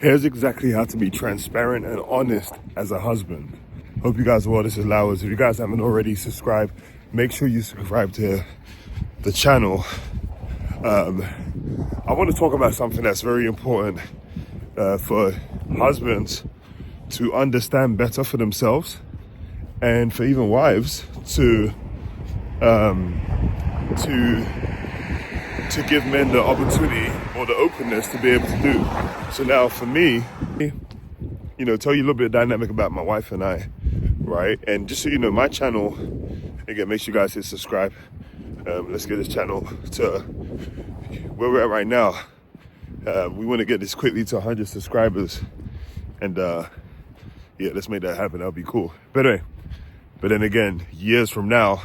Here's exactly how to be transparent and honest as a husband. Hope you guys are well. This is Lauwerz. If you guys haven't already subscribed, make sure you subscribe to the channel. I want to talk about something that's very important for husbands to understand better for themselves, and for even wives to give men the opportunity or the openness to be able to do. So now for me, tell you a little bit of dynamic about my wife and I, right? And just so you know, my channel, again, make sure you guys hit subscribe. Let's get this channel to where we're at right now. We want to get this quickly to 100 subscribers. And let's make that happen. That'll be cool. But then again, years from now,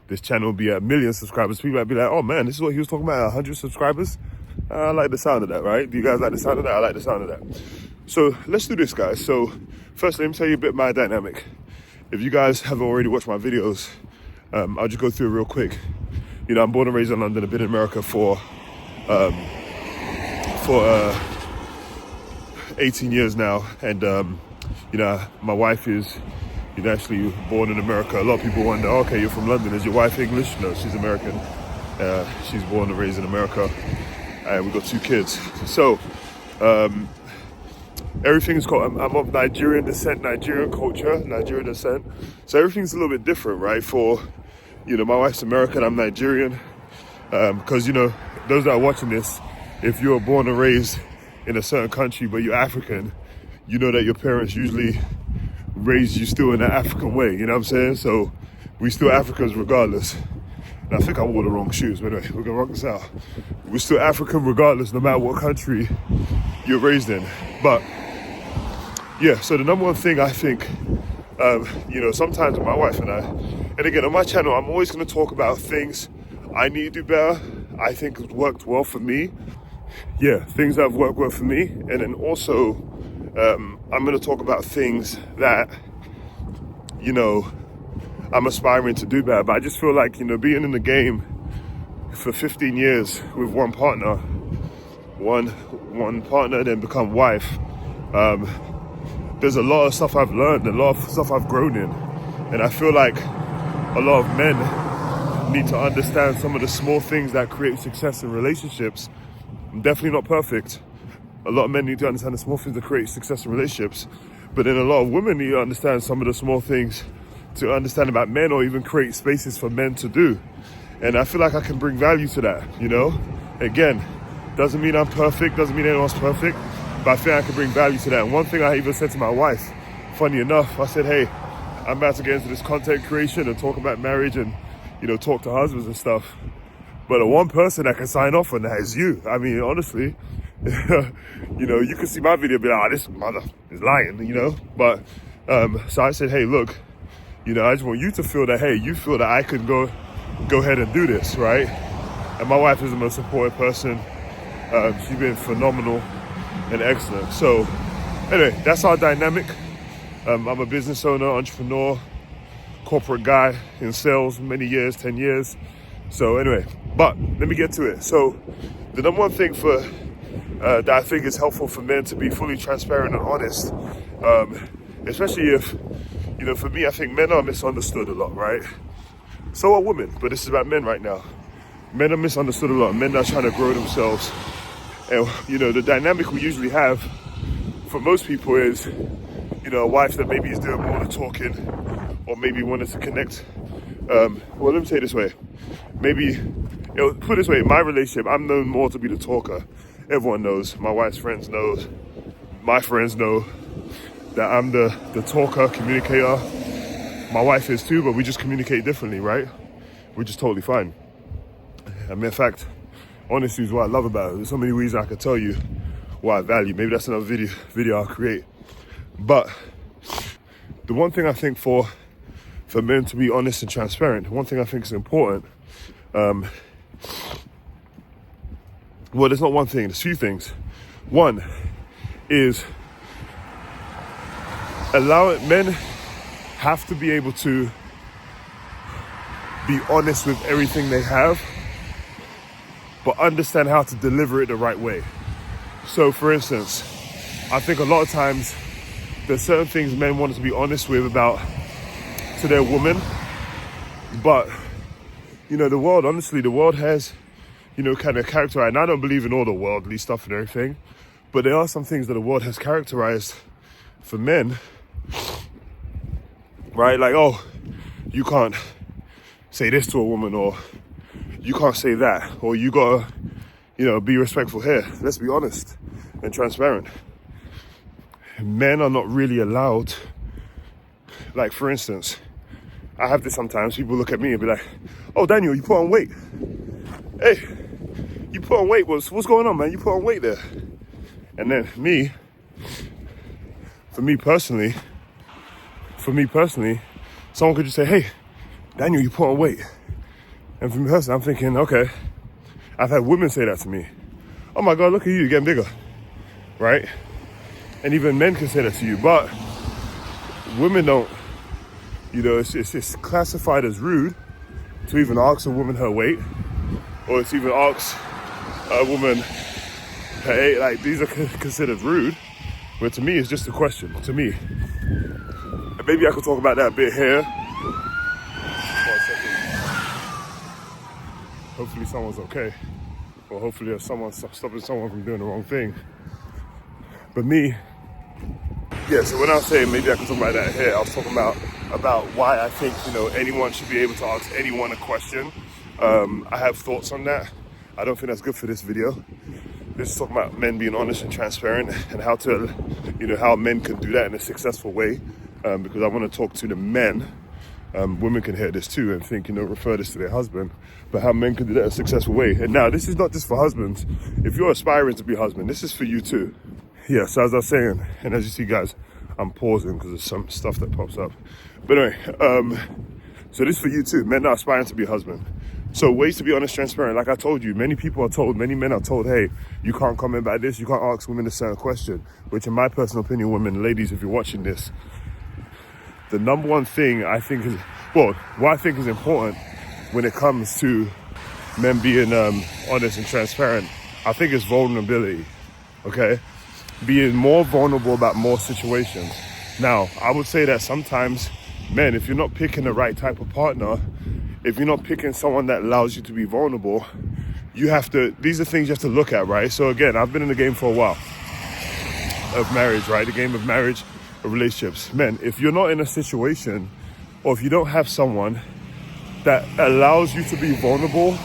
this channel will be at 1 million subscribers. People might be like, oh man, this is what he was talking about, 100 subscribers? I like the sound of that, right? Do you guys like the sound of that? I like the sound of that. So let's do this, guys. So first, let me tell you a bit of my dynamic. If you guys haven't already watched my videos, I'll just go through it real quick. I'm born and raised in London. I've been in America for 18 years now. And, my wife is actually born in America. A lot of people wonder, okay, you're from London. Is your wife English? No, she's American. She's born and raised in America. And we've got 2 kids. So everything's called, I'm of Nigerian descent, Nigerian culture, Nigerian descent. So everything's a little bit different, right? For, my wife's American, I'm Nigerian. Because, those that are watching this, if you're born and raised in a certain country, but you're African, you know that your parents usually raised you still in an African way, you know what I'm saying? So we still Africans regardless. And I think I wore the wrong shoes, but anyway, we're gonna rock this out. We're still African regardless, no matter what country you're raised in. But yeah, so the number one thing I think, sometimes with my wife and I, and again, on my channel, I'm always gonna talk about things I need to do better, I think has worked well for me. Yeah, things that have worked well for me. And then also, I'm gonna talk about things that, I'm aspiring to do better. But I just feel like, being in the game for 15 years with one partner, then become wife, there's a lot of stuff I've learned, a lot of stuff I've grown in. And I feel like a lot of men need to understand some of the small things that create success in relationships. I'm definitely not perfect. A lot of men need to understand the small things that create success in relationships. But then a lot of women need to understand some of the small things to understand about men, or even create spaces for men to do. And I feel like I can bring value to that, Again, doesn't mean I'm perfect, doesn't mean anyone's perfect, but I feel like I can bring value to that. And one thing I even said to my wife, funny enough, I said, hey, I'm about to get into this content creation and talk about marriage and, talk to husbands and stuff. But the one person that can sign off on that is you. I mean, honestly, you can see my video and be like, this mother is lying, But, so I said, hey, look, I just want you to feel that, hey, you feel that I can go ahead and do this, right? And my wife is the most supportive person. She's been phenomenal and excellent. So anyway, that's our dynamic. I'm a business owner, entrepreneur, corporate guy in sales, many years, 10 years. So anyway, but let me get to it. So the number one thing that I think is helpful for men to be fully transparent and honest, especially if, for me, I think men are misunderstood a lot, right? So are women, but this is about men right now. Men are misunderstood a lot. Men are trying to grow themselves. And, the dynamic we usually have for most people is, a wife that maybe is doing more of the talking, or maybe wanted to connect. Well, let me say it this way. Maybe, put it this way, in my relationship, I'm known more to be the talker. Everyone knows, my wife's friends know, my friends know that I'm the talker, communicator. My wife is too, but we just communicate differently, right? We're just totally fine. I mean, in fact, honesty is what I love about it. There's so many reasons I could tell you what I value. Maybe that's another video I'll create. But the one thing I think for men to be honest and transparent, one thing I think is important, well, there's not one thing, there's a few things. One is men have to be able to be honest with everything they have, but understand how to deliver it the right way. So for instance, I think a lot of times there's certain things men want to be honest with about to their woman, but the world, honestly, the world has, kind of characterized, and I don't believe in all the worldly stuff and everything, but there are some things that the world has characterized for men, right? Like, oh, you can't say this to a woman, or you can't say that, or you gotta, be respectful here. Let's be honest and transparent. Men are not really allowed, like, for instance, I have this sometimes, people look at me and be like, oh, Daniel, you put on weight. Hey, you put on weight, what's going on, man? You put on weight there. And then for me personally, someone could just say, hey, Daniel, you put on weight. And for me personally, I'm thinking, okay, I've had women say that to me. Oh my God, look at you, you're getting bigger, right? And even men can say that to you, but women don't. It's classified as rude to even ask a woman her weight, or to even ask a woman her age. Like, these are considered rude, but to me, it's just a question, to me. And maybe I could talk about that a bit here. Hopefully someone's okay, or hopefully there's someone stopping someone from doing the wrong thing. But me, yeah, so when I was saying maybe I can talk about that here, I was talking about why I think, anyone should be able to ask anyone a question. I have thoughts on that. I don't think that's good for this video. This is talking about men being honest and transparent, and how to, how men can do that in a successful way. Because I want to talk to the men. Women can hear this too and think, refer this to their husband, but how men can do that in a successful way. And now, this is not just for husbands. If you're aspiring to be a husband, this is for you too. Yeah, so as I was saying, and as you see, guys, I'm pausing because there's some stuff that pops up. But anyway, so this is for you too, men that are aspiring to be a husband. So ways to be honest, transparent. Like I told you, many men are told, hey, you can't comment about this, you can't ask women a certain question, which in my personal opinion, women, ladies, if you're watching this, the number one thing I think is, what I think is important when it comes to men being honest and transparent, I think it's vulnerability, okay? Being more vulnerable about more situations. Now, I would say that sometimes, men, if you're not picking the right type of partner, if you're not picking someone that allows you to be vulnerable, these are things you have to look at, right? So again, I've been in the game for a while of marriage, right? The game of marriage, of relationships. Men, if you're not in a situation, or if you don't have someone that allows you to be vulnerable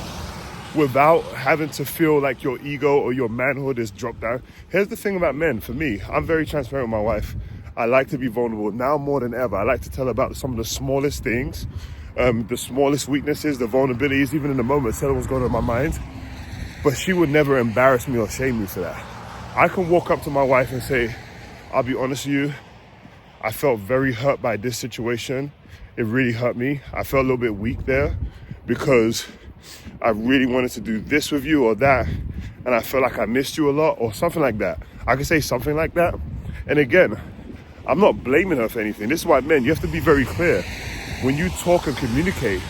without having to feel like your ego or your manhood is dropped down. Here's the thing about men, for me, I'm very transparent with my wife. I like to be vulnerable now more than ever. I like to tell her about some of the smallest things, the smallest weaknesses, the vulnerabilities, even in the moment, tell her what's going on in my mind. But she would never embarrass me or shame me for that. I can walk up to my wife and say, I'll be honest with you, I felt very hurt by this situation. It really hurt me. I felt a little bit weak there because I really wanted to do this with you or that, and I felt like I missed you a lot, or something like that. I can say something like that. And again, I'm not blaming her for anything. This is why, men, you have to be very clear. When you talk and communicate,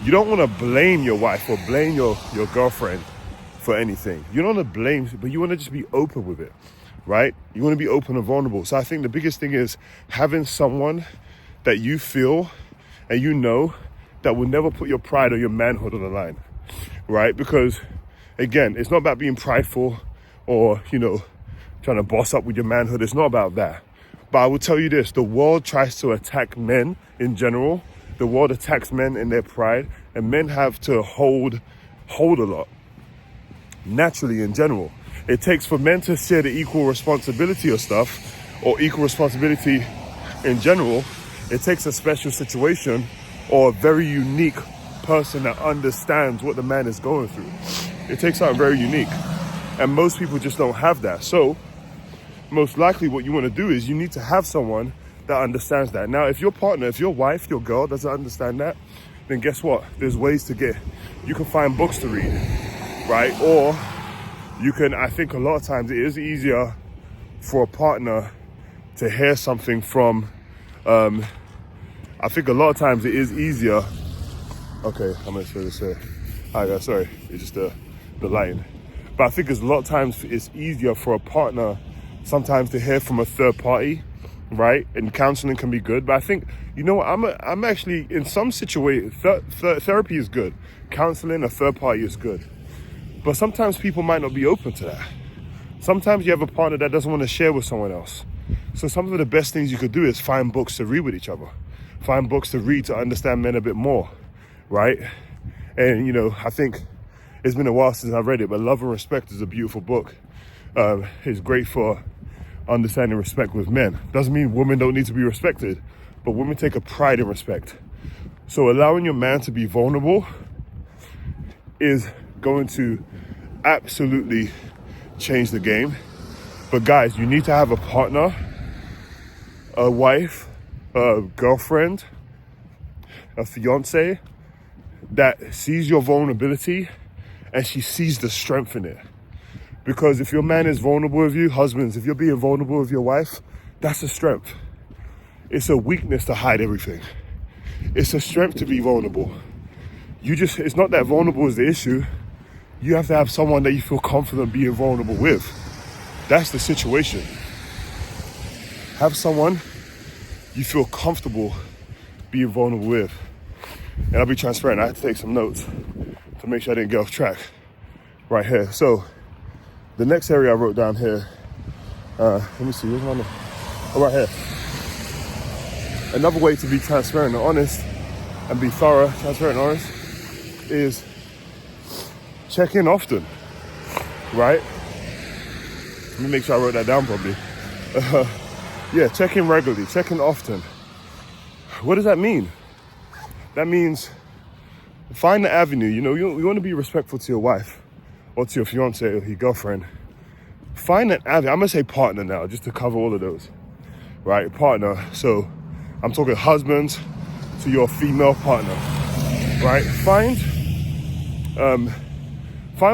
you don't want to blame your wife or blame your girlfriend for anything. You don't want to blame, but you want to just be open with it, right? You want to be open and vulnerable. So I think the biggest thing is having someone that you feel and that will never put your pride or your manhood on the line, right? Because again, it's not about being prideful or, trying to boss up with your manhood. It's not about that. But I will tell you this, the world tries to attack men in general. The world attacks men in their pride, and men have to hold a lot. Naturally, in general. It takes for men to share the equal responsibility of stuff, or equal responsibility in general. It takes a special situation or a very unique person that understands what the man is going through. It takes something very unique. And most people just don't have that. So most likely what you want to do is you need to have someone that understands that. Now, if your partner, if your wife, your girl doesn't understand that, then guess what? There's ways you can find books to read, right? Or you can, I think a lot of times it is easier for a partner to hear something from, I think a lot of times it is easier. Okay, I'm going to say this here. All right, guys, sorry. It's just the lighting. But I think a lot of times it's easier for a partner sometimes to hear from a third party, right? And counseling can be good, but I think, you know what, I'm actually, in some situations, therapy is good. Counseling, a third party is good. But sometimes people might not be open to that. Sometimes you have a partner that doesn't want to share with someone else. So some of the best things you could do is find books to read with each other. Find books to read to understand men a bit more, right? And, you know, I think it's been a while since I read it, but Love and Respect is a beautiful book. It's great for understanding respect with men. Doesn't mean women don't need to be respected, but women take a pride in respect. So allowing your man to be vulnerable is going to absolutely change the game. But guys, you need to have a partner, a wife, a girlfriend, a fiance that sees your vulnerability and she sees the strength in it. Because if your man is vulnerable with you, husbands, if you're being vulnerable with your wife, that's a strength. It's a weakness to hide everything. It's a strength to be vulnerable. It's not that vulnerable is the issue. You have to have someone that you feel confident being vulnerable with. That's the situation. Have someone you feel comfortable being vulnerable with. And I'll be transparent, I had to take some notes to make sure I didn't get off track right here. So the next area I wrote down here, let me see, where's my note? Oh, right here. Another way to be transparent and honest and be thorough, transparent and honest, is check in often, right? Let me make sure I wrote that down properly. Yeah, check in regularly, check in often. What does that mean? That means find the avenue. You know, you want to be respectful to your wife or to your fiance or your girlfriend. Find an avenue. I'm going to say partner now, just to cover all of those, right? Partner. So I'm talking husbands to your female partner, right? Find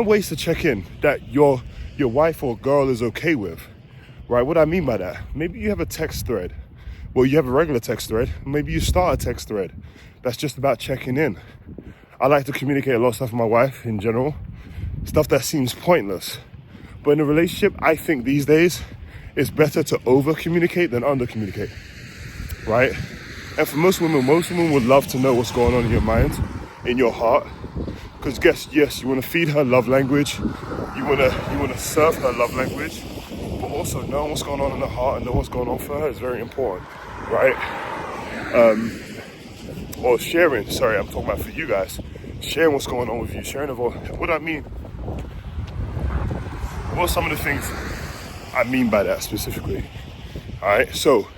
ways to check in that your wife or girl is okay with, right? What I mean by that, maybe you have a text thread. Well, you have a regular text thread. Maybe you start a text thread that's just about checking in. I like to communicate a lot of stuff with my wife in general, stuff that seems pointless. But in a relationship, I think these days, it's better to over-communicate than under-communicate, right? And for most women would love to know what's going on in your mind, in your heart. Because yes, you want to feed her love language, you want to serve her love language, but also knowing what's going on in her heart and know what's going on for her is very important, right? Or sharing, sorry, I'm talking about for you guys, sharing what's going on with you, sharing of what I mean. What are some of the things I mean by that specifically? All right, so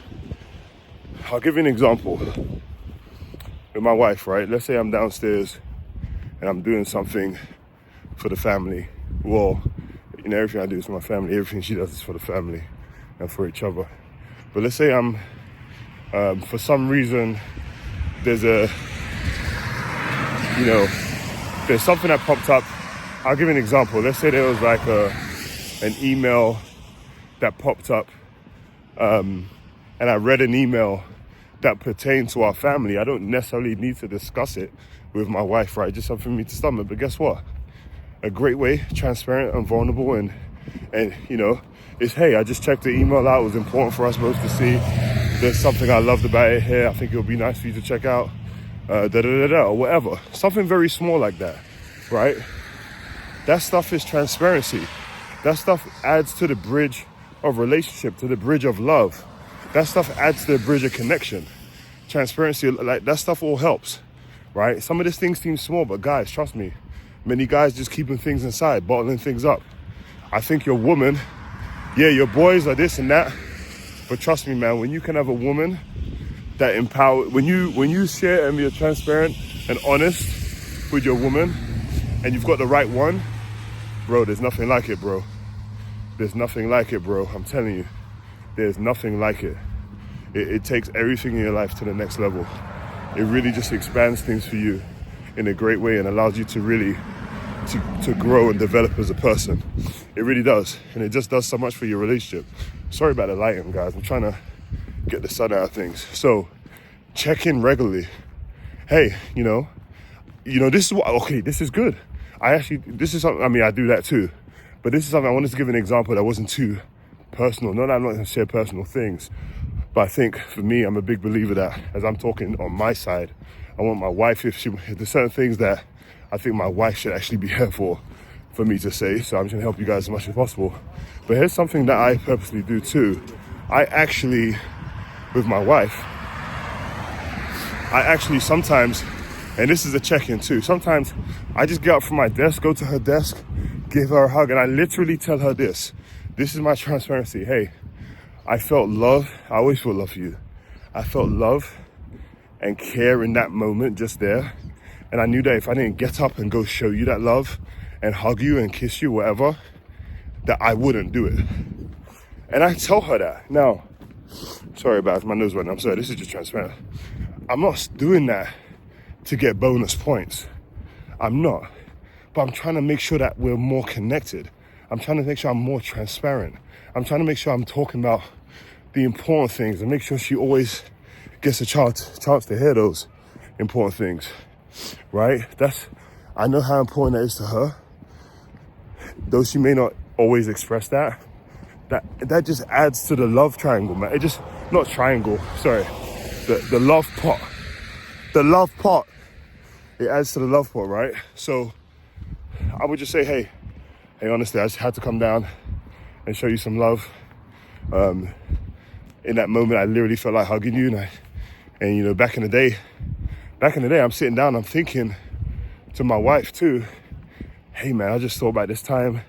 I'll give you an example with my wife, right? Let's say I'm downstairs and I'm doing something for the family. Well, you know, everything I do is for my family. Everything she does is for the family and for each other. But let's say I'm, for some reason, there's something that popped up. I'll give you an example. Let's say there was like an email that popped up, and I read an email that pertained to our family. I don't necessarily need to discuss it with my wife, right? Just something for me to stomach. But guess what? A great way, transparent and vulnerable, and you know, is, hey, I just checked the email out. It was important for us both to see. There's something I loved about it here. I think it'll be nice for you to check out, or whatever. Something very small like that, right? That stuff is transparency. That stuff adds to the bridge of relationship, to the bridge of love. That stuff adds to the bridge of connection. Transparency, like that stuff all helps, right? Some of these things seem small, but guys, trust me, many guys just keeping things inside, bottling things up. I think your woman, yeah, your boys are this and that, but trust me, man, when you can have a woman that empowers, when you share and you're transparent and honest with your woman, and you've got the right one, bro, there's nothing like it, bro. There's nothing like it, bro. I'm telling you, there's nothing like it. It takes everything in your life to the next level. It really just expands things for you in a great way and allows you to really to grow and develop as a person. It really does. And it just does so much for your relationship. Sorry about the lighting, guys. I'm trying to get the sun out of things. So check in regularly. Hey, you know, this is what, okay, this is good. This is something, I mean, I do that too. But this is something I wanted to give an example that wasn't too personal. Not that I'm not going to share personal things, but I think for me, I'm a big believer that as I'm talking on my side, I want my wife, if there's certain things that I think my wife should actually be here for me to say. So I'm just going to help you guys as much as possible. But here's something that I purposely do too. I actually, with my wife, I actually sometimes, and this is a check-in too, sometimes I just get up from my desk, go to her desk, give her a hug, and I literally tell her this. This is my transparency. Hey, I felt love. I always feel love for you. I felt love and care in that moment just there. And I knew that if I didn't get up and go show you that love and hug you and kiss you, whatever, that I wouldn't do it. And I tell her that. Now, sorry about my nose running. I'm sorry, this is just transparent. I'm not doing that to get bonus points. I'm not. But I'm trying to make sure that we're more connected. I'm trying to make sure I'm more transparent. I'm trying to make sure I'm talking about the important things and make sure she always gets a chance to hear those important things, right? I know how important that is to her. Though she may not always express that just adds to the love triangle, man. It just, not triangle, sorry. The love pot. The love pot. It adds to the love pot, right? So I would just say, hey, honestly, I just had to come down and show you some love. In that moment, I literally felt like hugging you. And you know, back in the day, I'm sitting down, I'm thinking to my wife too, hey man, I just thought about this time,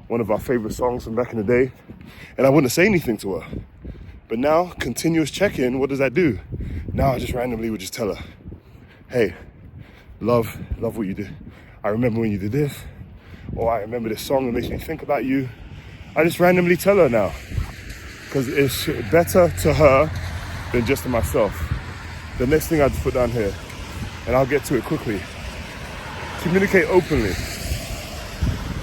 one of our favorite songs from back in the day, and I wouldn't say anything to her. But now, continuous check-in, what does that do? Now I just randomly would just tell her, hey, love what you did. I remember when you did this, or I remember this song that makes me think about you. I just randomly tell her now, because it's better to her than just to myself. The next thing I just put down here, and I'll get to it quickly. Communicate openly.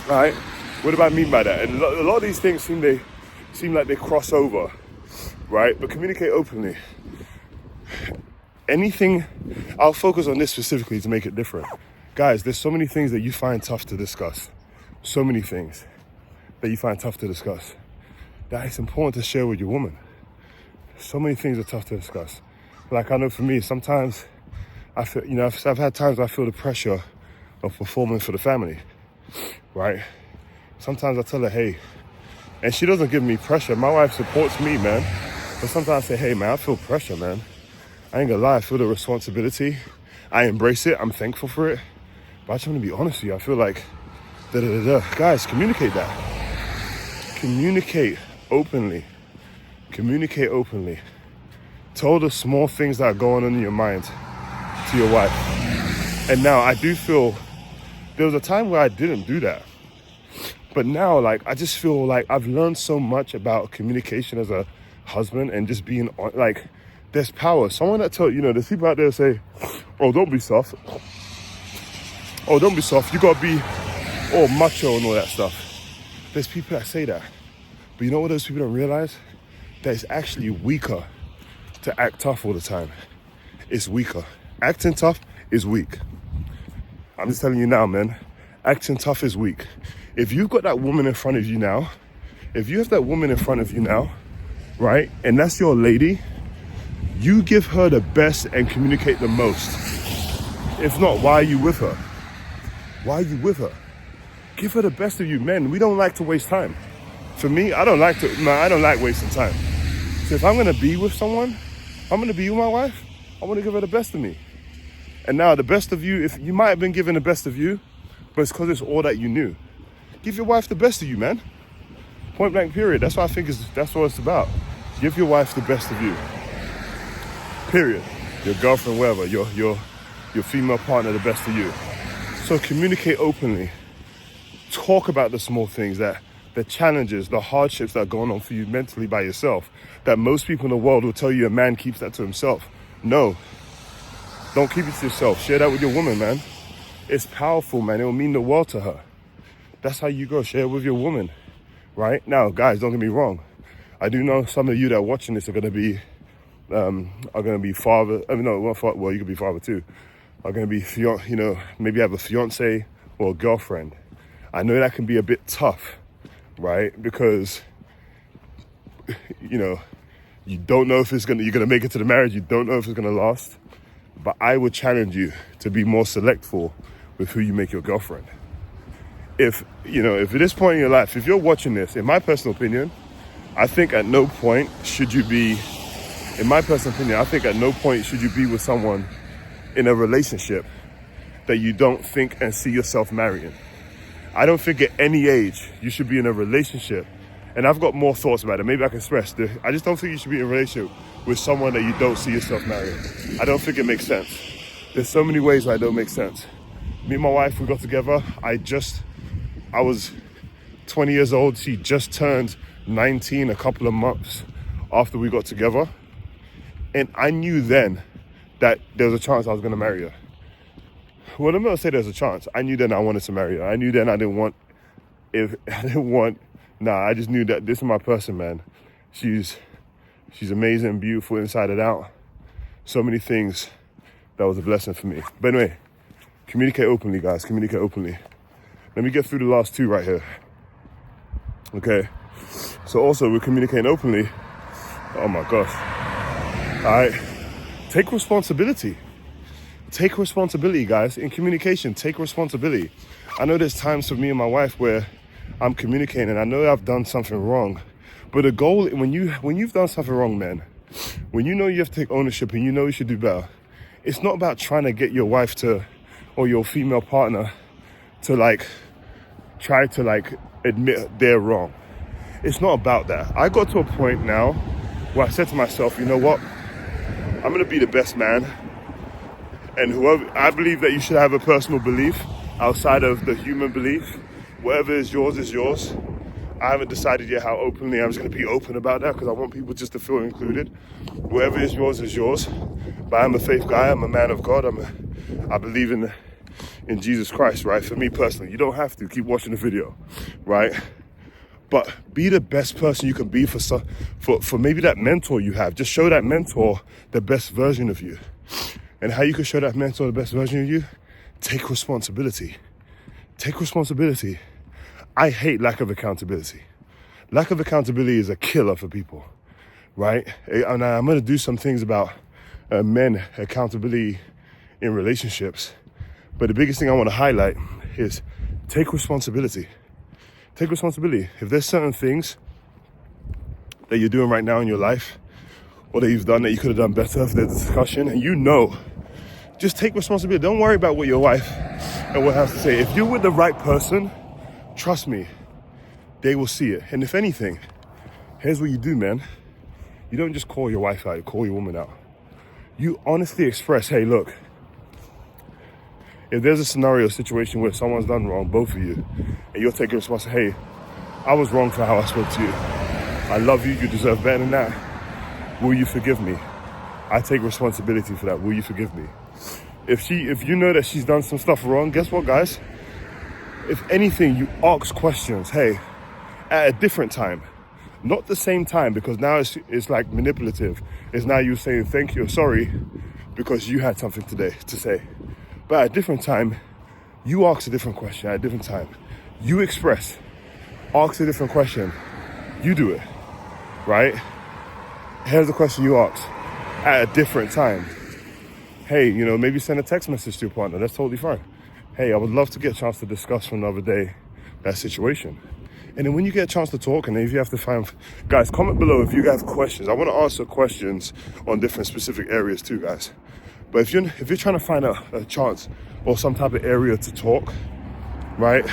All right? What do I mean by that? And a lot of these things seem like they cross over, right? But communicate openly. Anything, I'll focus on this specifically to make it different. Guys, there's so many things that you find tough to discuss. So many things that you find tough to discuss. That it's important to share with your woman. So many things are tough to discuss. Like I know for me, sometimes I feel, you know, I've had times I feel the pressure of performing for the family, right? Sometimes I tell her, hey, and she doesn't give me pressure. My wife supports me, man. But sometimes I say, hey, man, I feel pressure, man. I ain't gonna lie, I feel the responsibility. I embrace it, I'm thankful for it. But I just want to be honest with you. I feel like, Guys, communicate that. Communicate openly. Communicate openly. Tell the small things that are going on in your mind to your wife. And now I do feel, there was a time where I didn't do that. But now, like, I just feel like I've learned so much about communication as a husband and just being, like, there's power. Someone that tells, you know, there's people out there say, oh, don't be soft. Oh, don't be soft. You gotta be all macho and all that stuff. There's people that say that. But you know what those people don't realize? That it's actually weaker to act tough all the time. It's weaker. Acting tough is weak. I'm just telling you now, man. Acting tough is weak. If you've got that woman in front of you now, right, and that's your lady, you give her the best and communicate the most. If not, why are you with her? Why are you with her? Give her the best of you. Men, we don't like to waste time. For me, I don't like wasting time. So if I'm gonna be with someone, I'm gonna be with my wife, I wanna give her the best of me. And now the best of you, if you might have been given the best of you, but it's because it's all that you knew. Give your wife the best of you, man. Point blank period. That's what I think that's what it's about. Give your wife the best of you. Period. Your girlfriend, whatever, your female partner, the best of you. So communicate openly. Talk about the small things, the challenges, the hardships that are going on for you mentally by yourself, that most people in the world will tell you a man keeps that to himself. No, don't keep it to yourself. Share that with your woman, man. It's powerful, man. It will mean the world to her. That's how you go. Share it with your woman, right? Now, guys, don't get me wrong. I do know some of you that are watching this are going to be father. I mean, no, well, you could be father too. Are going to be, you know, maybe have a fiance or a girlfriend. I know that can be a bit tough, right? Because you know, you don't know if you're gonna make it to the marriage. You don't know if it's gonna last. But I would challenge you to be more selectful with who you make your girlfriend. If at this point in your life, if you're watching this, in my personal opinion, I think at no point should you be with someone in a relationship that you don't think and see yourself marrying. I don't think at any age you should be in a relationship, and I've got more thoughts about it. Maybe I can express this. I just don't think you should be in a relationship with someone that you don't see yourself marrying. I don't think it makes sense. There's so many ways why it don't make sense. Me and my wife, we got together. I was 20 years old. She just turned 19 a couple of months after we got together. And I knew then that there was a chance I was going to marry her. Well, I'm not going to say there's a chance. I knew then I wanted to marry her. I knew then I just knew that this is my person, man. She's amazing, beautiful inside and out. So many things. That was a blessing for me. But anyway, communicate openly, guys. Communicate openly. Let me get through the last two right here. Okay. So also, we're communicating openly. Oh my gosh. All right. Take responsibility. Take responsibility, guys. In communication, take responsibility. I know there's times for me and my wife where I'm communicating. I know I've done something wrong. But the goal, when you've done something wrong, man, when you know you have to take ownership and you know you should do better, it's not about trying to get your wife to, or your female partner to try to admit they're wrong. It's not about that. I got to a point now where I said to myself, you know what? I'm going to be the best man. And I believe that you should have a personal belief outside of the human belief. Whatever is yours is yours. I haven't decided yet how openly I'm just going to be open about that because I want people just to feel included. Whatever is yours is yours. But I'm a faith guy. I'm a man of God. I believe in Jesus Christ, right? For me personally, you don't have to keep watching the video, right? But be the best person you can be for maybe that mentor you have. Just show that mentor the best version of you. And how you can show that mentor the best version of you? Take responsibility. Take responsibility. I hate lack of accountability. Lack of accountability is a killer for people, right? And I'm going to do some things about men accountability in relationships. But the biggest thing I want to highlight is take responsibility. Take responsibility. If there's certain things that you're doing right now in your life or that you've done that you could have done better, if there's a discussion and just take responsibility. Don't worry about what your wife and what has to say. If you're with the right person, trust me, they will see it. And if anything, here's what you do, man. You don't just call your wife out, you call your woman out. You honestly express, hey, look, if there's a scenario, situation where someone's done wrong, both of you, and you're taking responsibility, hey, I was wrong for how I spoke to you. I love you, you deserve better than that. Will you forgive me? I take responsibility for that. Will you forgive me? If you know that she's done some stuff wrong, guess what, guys? If anything, you ask questions, hey, at a different time. Not the same time, because now it's like manipulative. It's now you saying thank you or sorry because you had something today to say. But at a different time, you ask a different question at a different time. You express, ask a different question. You do it, right? Here's the question you ask at a different time. Hey, maybe send a text message to your partner. That's totally fine. Hey, I would love to get a chance to discuss from the other day that situation. And then when you get a chance to talk, and if you have to find, guys, comment below if you have questions. I want to answer questions on different specific areas too, guys. But if you're trying to find a chance or some type of area to talk, right?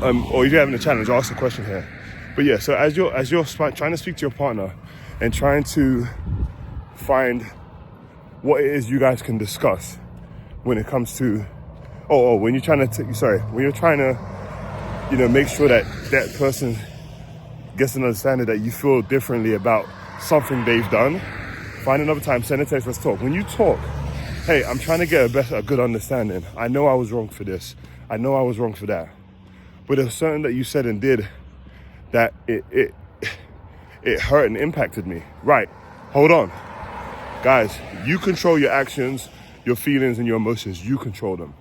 Or if you're having a challenge, ask a question here. But yeah, so as you're trying to speak to your partner and trying to find what it is you guys can discuss when it comes to, when you're trying to, make sure that person gets an understanding that you feel differently about something they've done. Find another time, send a text, let's talk. When you talk, hey, I'm trying to get a good understanding. I know I was wrong for this. I know I was wrong for that. But there's certain that you said and did that it hurt and impacted me. Right, hold on. Guys, you control your actions, your feelings, and your emotions. You control them.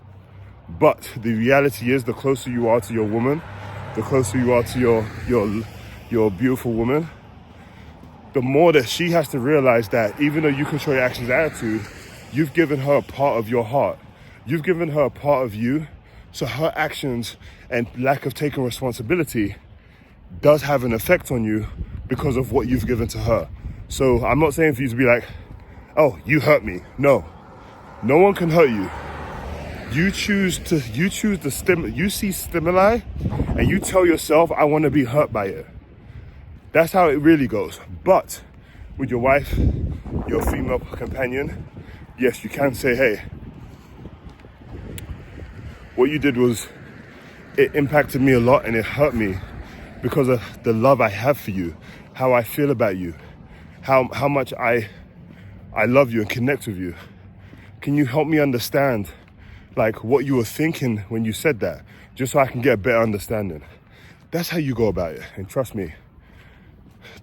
But the reality is, the closer you are to your woman, the closer you are to your you're a beautiful woman, the more that she has to realize that even though you control your actions and attitude, you've given her a part of your heart. You've given her a part of you. So her actions and lack of taking responsibility does have an effect on you because of what you've given to her. So I'm not saying for you to be like, oh, you hurt me. No one can hurt you. You choose you see stimuli and you tell yourself, I want to be hurt by it. That's how it really goes. But with your wife, your female companion, yes, you can say, hey, what you did was, it impacted me a lot and it hurt me because of the love I have for you, how I feel about you, how much I love you and connect with you. Can you help me understand like what you were thinking when you said that, just so I can get a better understanding? That's how you go about it. And trust me,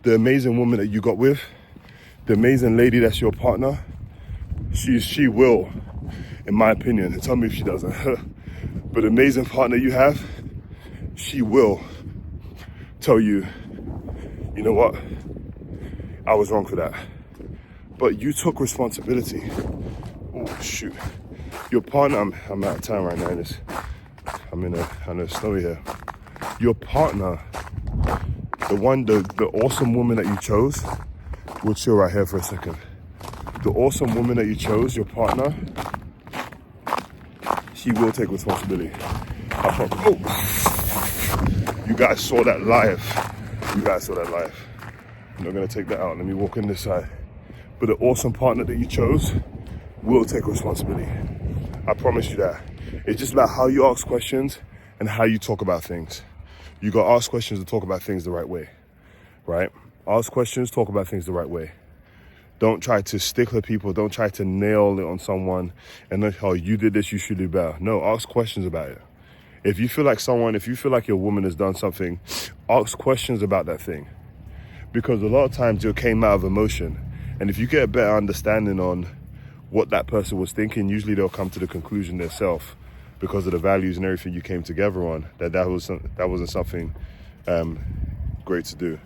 the amazing woman that you got with, the amazing lady that's your partner, she will, in my opinion, and tell me if she doesn't, but the amazing partner you have, she will tell you, you know what, I was wrong for that. But you took responsibility. Oh shoot. Your partner, I'm out of time right now. I'm in a snowy here. Your partner, the awesome woman that you chose, we'll chill right here for a second. The awesome woman that you chose, your partner, she will take responsibility. You guys saw that live. I'm not gonna take that out. Let me walk in this side. But the awesome partner that you chose will take responsibility. I promise you that. It's just about how you ask questions and how you talk about things. You gotta ask questions and talk about things the right way, right? Ask questions, talk about things the right way. Don't try to stickler people. Don't try to nail it on someone and then, oh, you did this, you should do better. No, ask questions about it. If you feel like your woman has done something, ask questions about that thing. Because a lot of times you came out of emotion. And if you get a better understanding on what that person was thinking, usually they'll come to the conclusion themselves, because of the values and everything you came together on, that wasn't something great to do.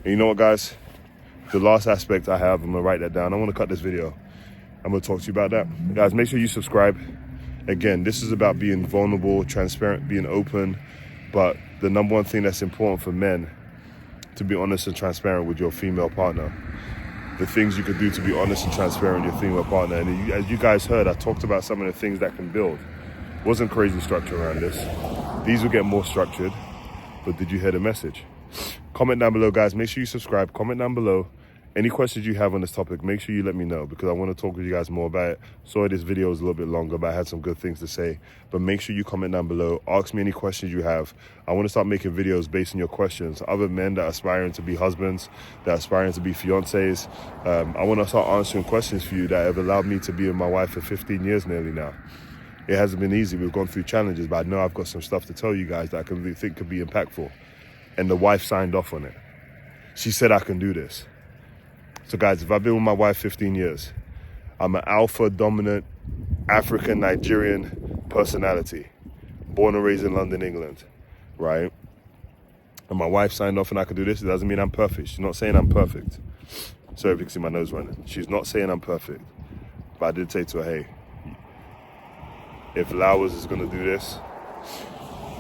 And you know what, guys? The last aspect I have, I'm gonna write that down. I wanna cut this video. I'm gonna talk to you about that. Guys, make sure you subscribe. Again, this is about being vulnerable, transparent, being open. But the number one thing that's important for men, to be honest and transparent with your female partner. The things you could do to be honest and transparent with your female partner. And as you guys heard, I talked about some of the things that can build. Wasn't crazy structure around this. These will get more structured, but did you hear the message? Comment down below, guys. Make sure you subscribe. Comment down below. Any questions you have on this topic, make sure you let me know, because I want to talk with you guys more about it. Sorry this video is a little bit longer, but I had some good things to say. But make sure you comment down below. Ask me any questions you have. I want to start making videos based on your questions. Other men that are aspiring to be husbands, that are aspiring to be fiancés. I want to start answering questions for you that have allowed me to be with my wife for 15 years nearly now. It hasn't been easy. We've gone through challenges, but I know I've got some stuff to tell you guys that I think could be impactful. And the wife signed off on it. She said I can do this. So guys, if I've been with my wife 15 years, I'm an alpha dominant African Nigerian personality, born and raised in London, England, right? And my wife signed off and I can do this. It doesn't mean I'm perfect. She's not saying I'm perfect. Sorry if you can see my nose running. She's not saying I'm perfect. But I did say to her, hey, if Lauwerz is gonna do this,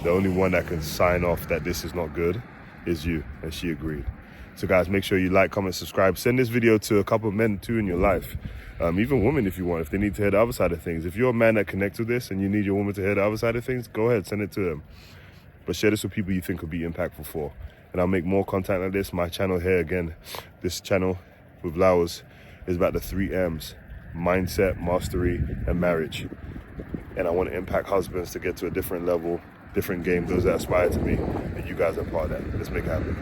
the only one that can sign off that this is not good is you. And she agreed. So guys, make sure you like, comment, subscribe. Send this video to a couple of men too in your life. Even women if you want, if they need to hear the other side of things. If you're a man that connects with this and you need your woman to hear the other side of things, go ahead, send it to them. But share this with people you think would be impactful for. And I'll make more content like this. My channel here, again, this channel with Lauwerz is about the 3 M's: mindset, mastery, and marriage. And I want to impact husbands to get to a different level, different game, those that aspire to me. And you guys are part of that. Let's make it happen.